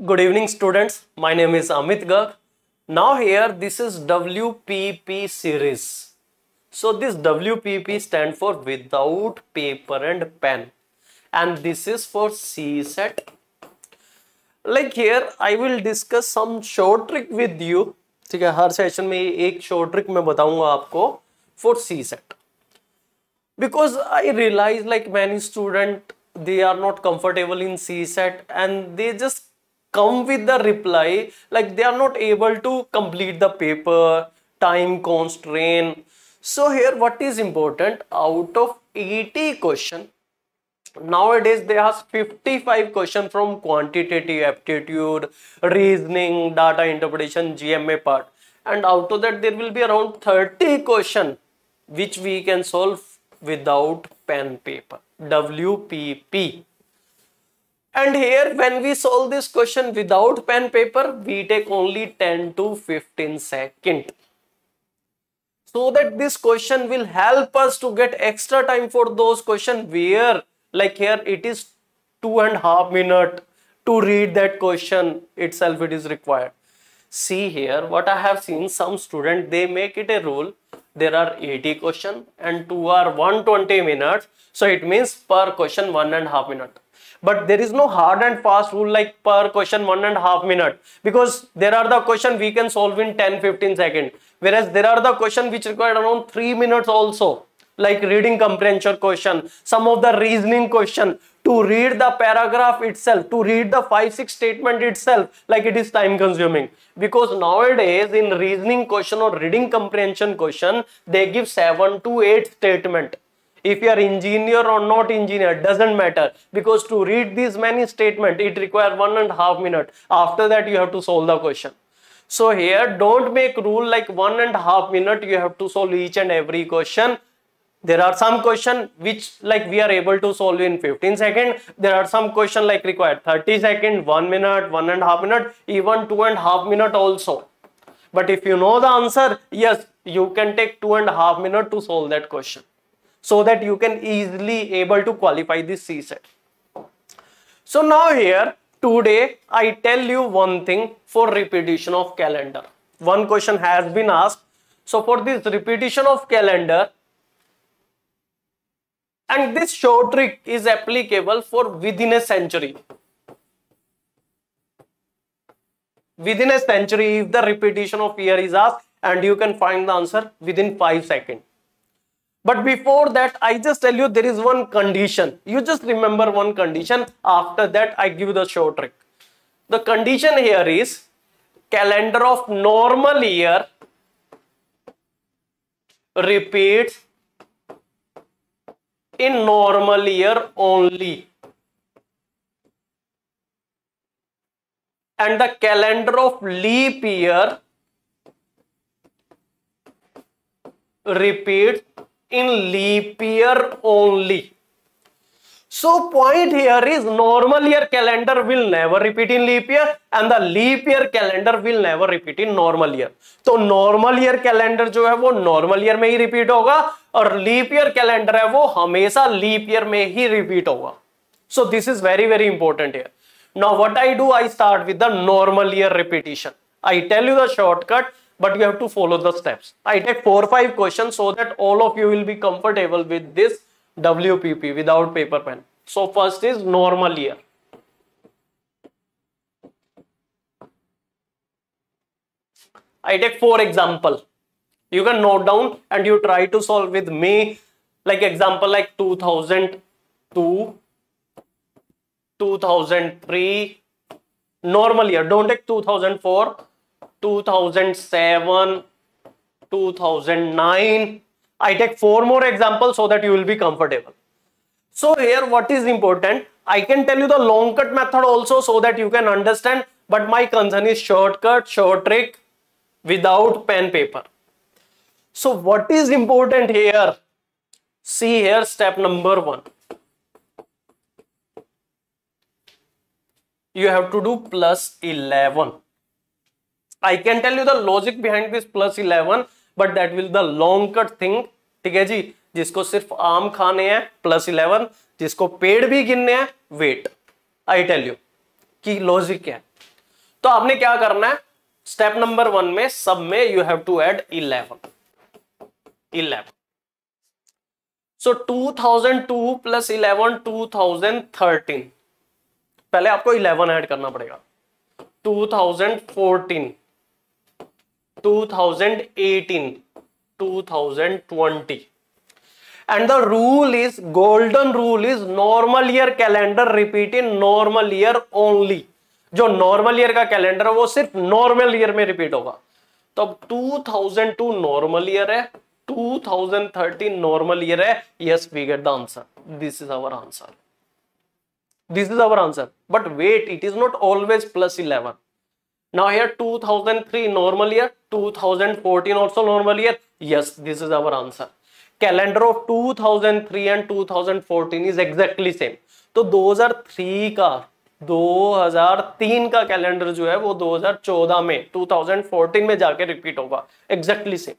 Good evening, students. My name is Amit Garg. Now here, this is WPP series. So this WPP stand for without paper and pen, and this is for CSET. Like here, I will discuss some short trick with you. ठीक है, हर session में एक short trick मैं बताऊंगा आपको for CSET. Because I realize like many student they are not comfortable in CSET and they just come with the reply like they are not able to complete the paper, time constraint. So here what is important, out of 80 question nowadays they ask 55 question from quantitative aptitude, reasoning, data interpretation, GMA part, and out of that there will be around 30 question which we can solve without pen paper, WPP. And here when we solve this question without pen paper, we take only 10 to 15 seconds. So that this question will help us to get extra time for those questions where like here it is 2.5 minutes to read that question itself it is required. See here what I have seen, some student they make it a rule, there are 80 questions and 2 are 120 minutes, so it means per question 1.5 minutes. But there is no hard and fast rule like per question 1.5 minutes, because there are the question we can solve in 10-15 seconds, whereas there are the question which require around 3 minutes also, like reading comprehension question, some of the reasoning question, to read the paragraph itself, to read the 5-6 statement itself, like it is time consuming. Because nowadays in reasoning question or reading comprehension question, they give 7 to 8 statement. If you are engineer or not engineer, doesn't matter, because to read these many statement it requires 1.5 minutes. After that you have to solve the question. So here don't make rule like 1.5 minutes you have to solve each and every question. There are some question which like we are able to solve in 15 seconds. There are some question like required 30 seconds, 1 minute, 1.5 minutes, even 2.5 minutes also. But if you know the answer, yes, you can take 2.5 minutes to solve that question, so that you can easily able to qualify this CSET. So now here today I tell you one thing for repetition of calendar. One question has been asked. So for this repetition of calendar, and this short trick is applicable for within a century. Within a century, if the repetition of year is asked, and you can find the answer within 5 seconds. But before that, I just tell you there is one condition. You just remember one condition. After that, I give you the short trick. The condition here is calendar of normal year repeats in normal year only, and the calendar of leap year repeats in leap year only. So point here is normal year calendar will never repeat in leap year, and the leap year calendar will never repeat in normal year. तो normal year calendar जो है वो normal year में ही repeat होगा, और leap year calendar है वो हमेशा leap year में ही repeat होगा. So this is very very important here. Now what I do, I start with the normal year repetition. I tell you the shortcut, but you have to follow the steps. I take 4-5 questions so that all of you will be comfortable with this WPP without paper pen. So first is normal year. I take 4 example. You can note down and you try to solve with me. Like example like 2002, 2003, normal year. Don't take 2004, 2007, 2009. I take 4 more examples so that you will be comfortable. So here what is important, I can tell you the long cut method also so that you can understand, but my concern is shortcut, short trick without pen paper. So what is important here? See here step number 1. You have to do plus 11. I can tell you the logic behind this plus 11, but that will the long cut thing. ठीक है जी, जिसको सिर्फ आम खाने हैं plus 11, जिसको पेड़ भी गिनने हैं वेट. आई टेल यू कि लॉजिक क्या है. तो आपने क्या करना है, स्टेप नंबर 1 में सब में you have to add 11। So 2002 plus 11 2013, पहले आपको 11 ऐड करना पड़ेगा। 2014, 2018, 2020, and the rule is, golden rule is normal year calendar repeat in normal year only। जो नॉर्मल ईयर का कैलेंडर है वो सिर्फ नॉर्मल ईयर में रिपीट होगा। तो अब 2002 नॉर्मल ईयर है, 2013 नॉर्मल ईयर है। Yes, we get the answer, this is our answer, this is our answer. But wait, it is not always plus 11। Now here 2003 normal year, 2014 also normal year. Yes, this is our answer. Calendar of 2003 and 2014 is exactly same. तो 2003 का calendar जो है वो 2014 में 2014 में जाके repeat होगा, exactly same.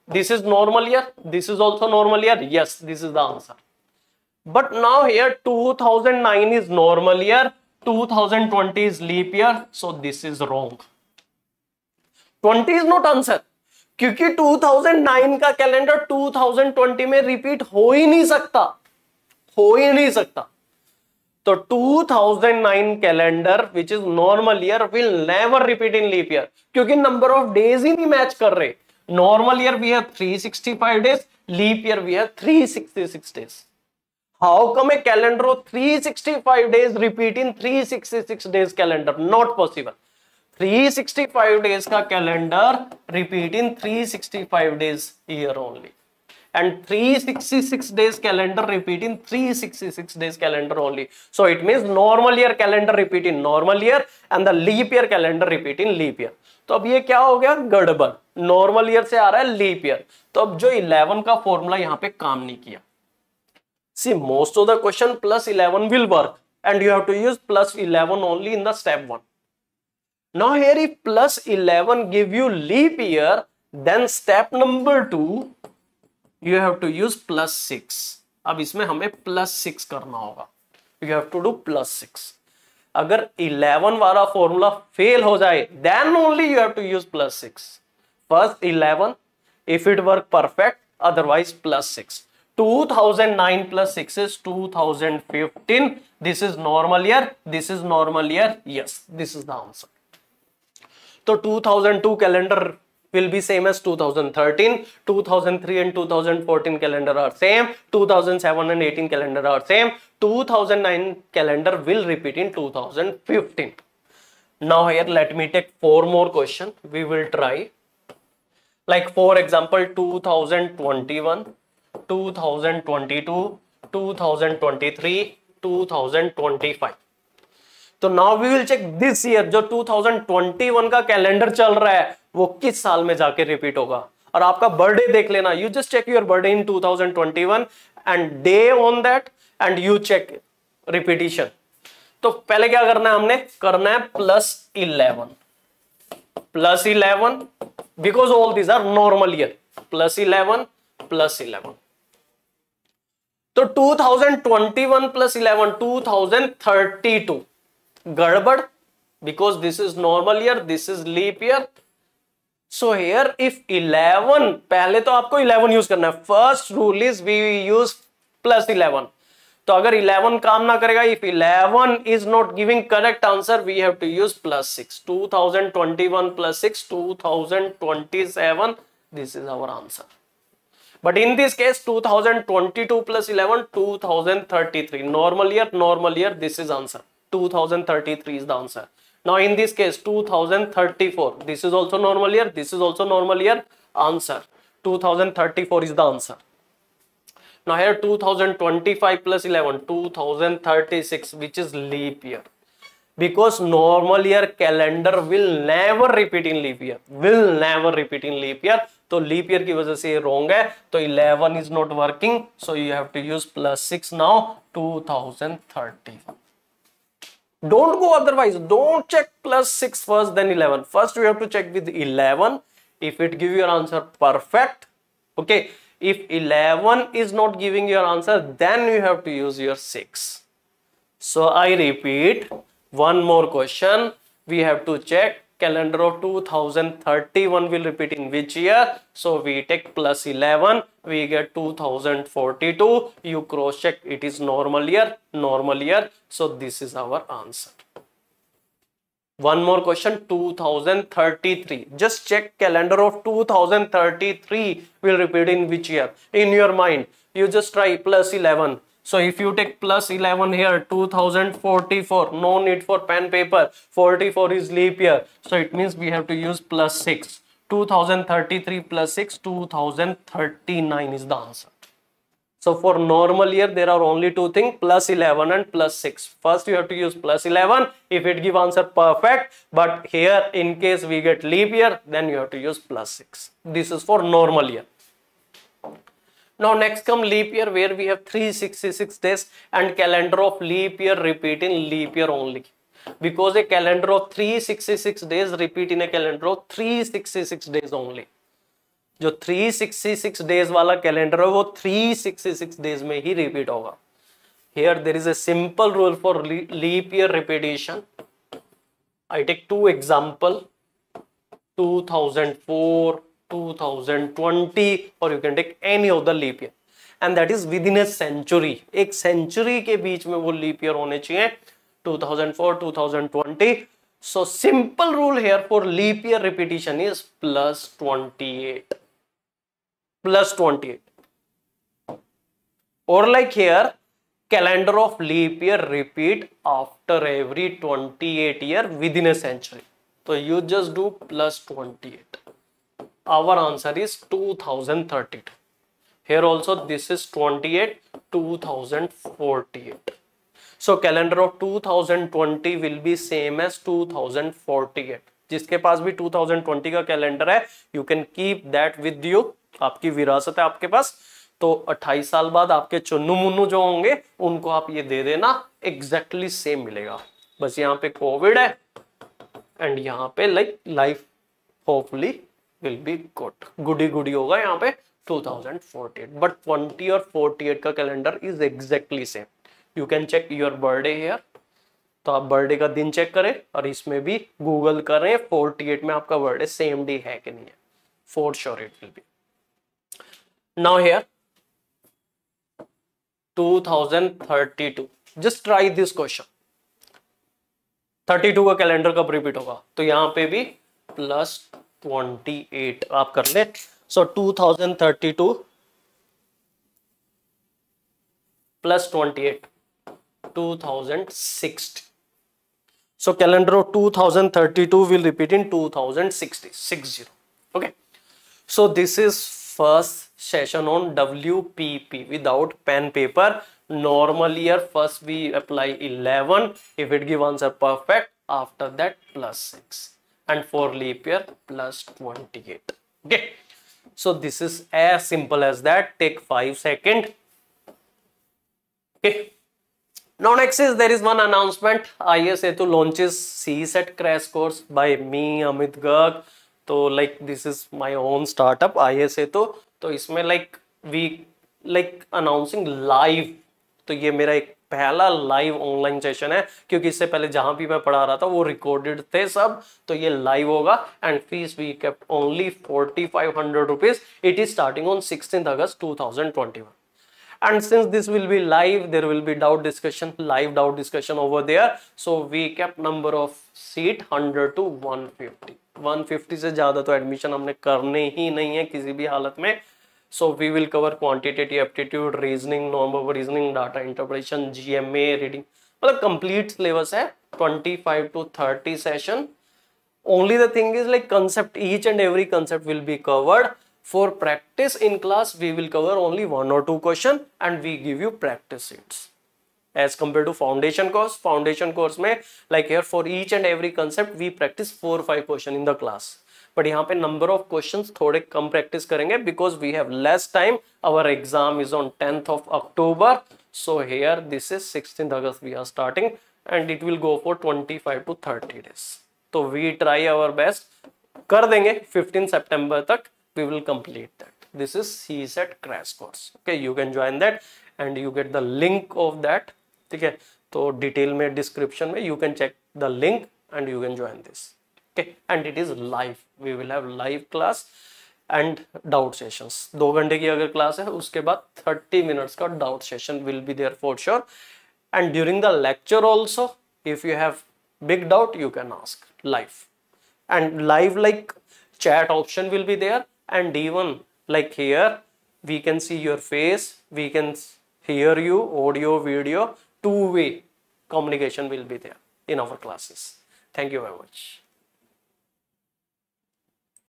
This is normal year, this is also normal year. Yes, this is the answer. But now here 2009 is normal year, 2020 is leap year, so this is wrong. 20 is not answer, क्योंकि 2009 का calendar 2020 में repeat हो ही नहीं सकता, हो ही नहीं सकता। तो 2009 calendar which is normal year will never repeat in leap year, क्योंकि नंबर ऑफ डेज ही नहीं मैच कर रहे। Normal year we have 365 days, leap year we have 366 days. How come a calendar of 365 days repeat in 366 days calendar? Not possible. 365 days का calendar repeat in 365 days year only, and 366 days calendar repeat in 366 days calendar only. So it means normal year calendar repeat in normal year and the leap year calendar repeat in leap year. तो अब ये क्या हो गया, गड़बड़। Normal year से आ रहा है लीप ईयर, तो अब जो 11 का फॉर्मूला यहाँ पे काम नहीं किया। See, most of the question plus 11 will work, and you have to use plus 11 only in the step 1. Now here if plus 11 give you leap year, then step number 2 you have to use plus 6. अब इसमें हमें plus 6 करना होगा, you have to do plus 6. अगर 11 वाला formula fail हो जाए then only you have to use plus 6. First 11, if it work perfect, otherwise plus 6. 2009 plus 6 is 2015. This is normal year, this is normal year. Yes, this is the answer. So 2002 calendar will be same as 2013. 2003 and 2014 calendar are same. 2007 and 18 calendar are same. 2009 calendar will repeat in 2015. Now here let me take 4 more questions. We will try. Like for example 2021, 2022, 2023, 2025. तो now we will check this year, जो 2021 का calendar चल रहा है वो किस साल में जाके रिपीट होगा। और आपका बर्थडे देख लेना, you just check your birthday in 2021 and day on that and you check repetition. तो पहले क्या करना है, हमने करना है plus 11 because all these are normal year, plus 11 plus 11। तो 2021 प्लस 11 2032, गड़बड़, because this is normal year, this is leap year. So here if 11, पहले तो आपको 11 यूज करना है। First rule is we use plus 11। तो अगर 11 काम ना करेगा, if 11 is not giving correct answer, we have to use plus 6। 2021 plus 6 2027, this is our answer. But in this case 2022 plus 11 2033, normal year, this is answer, 2033 is the answer. Now in this case 2034, this is also normal year, this is also normal year, answer 2034 is the answer. Now here 2025 plus 11 2036, which is leap year, because normal year calendar will never repeat in leap year, will never repeat in leap year. तो leap year की वजह से ये wrong है, तो 11 is not working, so you have to use plus 6 now 2031. Don't go otherwise, don't check plus 6 first then 11. First you have to check with 11, if it give your answer perfect, okay. If 11 is not giving your answer, then you have to use your 6. So I repeat one more question. we have to check calendar of 2031 will repeat in which year. So we take plus 11, we get 2042. You cross check, it is normal year, normal year. So this is our answer. One more question, 2033. Just check calendar of 2033 will repeat in which year. In your mind, you just try plus 11. So if you take plus 11 here, 2044, no need for pen paper. 44 is leap year. So it means we have to use plus 6. 2033 plus 6, 2039 is the answer. So for normal year, there are only two things, plus 11 and plus 6. First, you have to use plus 11 if it give answer perfect. But here, in case we get leap year, then you have to use plus 6. This is for normal year. Now next come leap year, where we have 366 days and calendar of leap year repeat in leap year only. Because a calendar of 366 days repeat in a calendar of 366 days only. जो 366 days वाला calendar है वो 366 days में ही repeat होगा. Here there is a simple rule for leap year repetition. I take two example, 2004, 2020, or you can take any of the leap year, and that is within a century. एक century के बीच में वो leap year होने चाहिए. 2004, 2020. So simple rule here for leap year repetition is plus 28. Plus 28. Or like here, calendar of leap year repeat after every 28 year within a century. So you just do plus 28. Our answer is 2032. Here also this is 28, 2048. So calendar of 2020 will be same as 2048. जिसके पास भी 2020 का calendar है, you can keep that with you. आपकी विरासत है आपके पास. तो 28 साल बाद आपके चुन्नू मुन्नू जो होंगे उनको आप ये दे देना, एग्जैक्टली सेम मिलेगा. बस यहाँ पे कोविड है एंड यहाँ पे life hopefully will be good. Goody goody होगा यहाँ पे 2048. बट 20 और 48 का calendar is exactly same. You can check your birthday here. तो आप बर्थडे का दिन चेक करें और इसमें भी गूगल करें 48 में आपका बर्थडे सेम डे है कि नहीं है. For sure it will be. Now here 2032. Just try this question. 32 का कैलेंडर कब रिपीट होगा? तो यहां पे भी प्लस 28 आप कर ले. सो 2032 plus 28, 2060. So calendar of 2032 will repeat in 2060. Okay. So this is first session on WPP without pen paper. Normal year, first we apply 11. If it give answer perfect, after that plus 6. And for leap year, plus 28. Okay. So this is as simple as that. Take 5 seconds. Okay. Now next is there is one announcement. ISA2 launches CSET crash course by me, Amit Garg. तो like this is my own startup ISA. तो इसमें we announcing live. तो ये मेरा एक पहला live online session है, क्योंकि इससे पहले जहां भी मैं पढ़ा रहा था वो रिकॉर्डेड थे सब. तो ये लाइव होगा and fees we kept only 4500 rupees. It is starting on 16 August 2021. And since this will be live, there will be doubt discussion, live doubt discussion over there. So we kept number of seat 100 to 150. 150 से ज्यादा तो admission हमने करने ही नहीं है किसी भी हालत में. So we will cover quantitative aptitude, reasoning, normal reasoning, data interpretation, GMA, reading. मतलब complete syllabus है. 25 to 30 session. Only the thing is concept, each and every concept will be covered. For practice in class, we will cover only 1 or 2 question and we give you practice sheets. As compared to foundation course में here for each and every concept we practice 4 or 5 question in the class. But यहाँ पे number of questions थोड़े कम practice करेंगे because we have less time. Our exam is on 10th of October. So here this is 16th August we are starting and it will go for 25 to 30 days. तो we try our best. कर देंगे 15 September तक. We will complete that. This is CSET crash course. Okay, you can join that and you get the link of that. ठीक है, तो detail में description में you can check the link and you can join this. Okay, and it is live. We will have live class and doubt sessions. 2 घंटे की अगर class है उसके बाद 30 minutes का doubt session will be there for sure. And during the lecture also, if you have big doubt, you can ask live. And live, like chat option will be there, and even like here we can see your face, we can hear you, audio, video, two-way communication will be there in our classes. Thank you very much.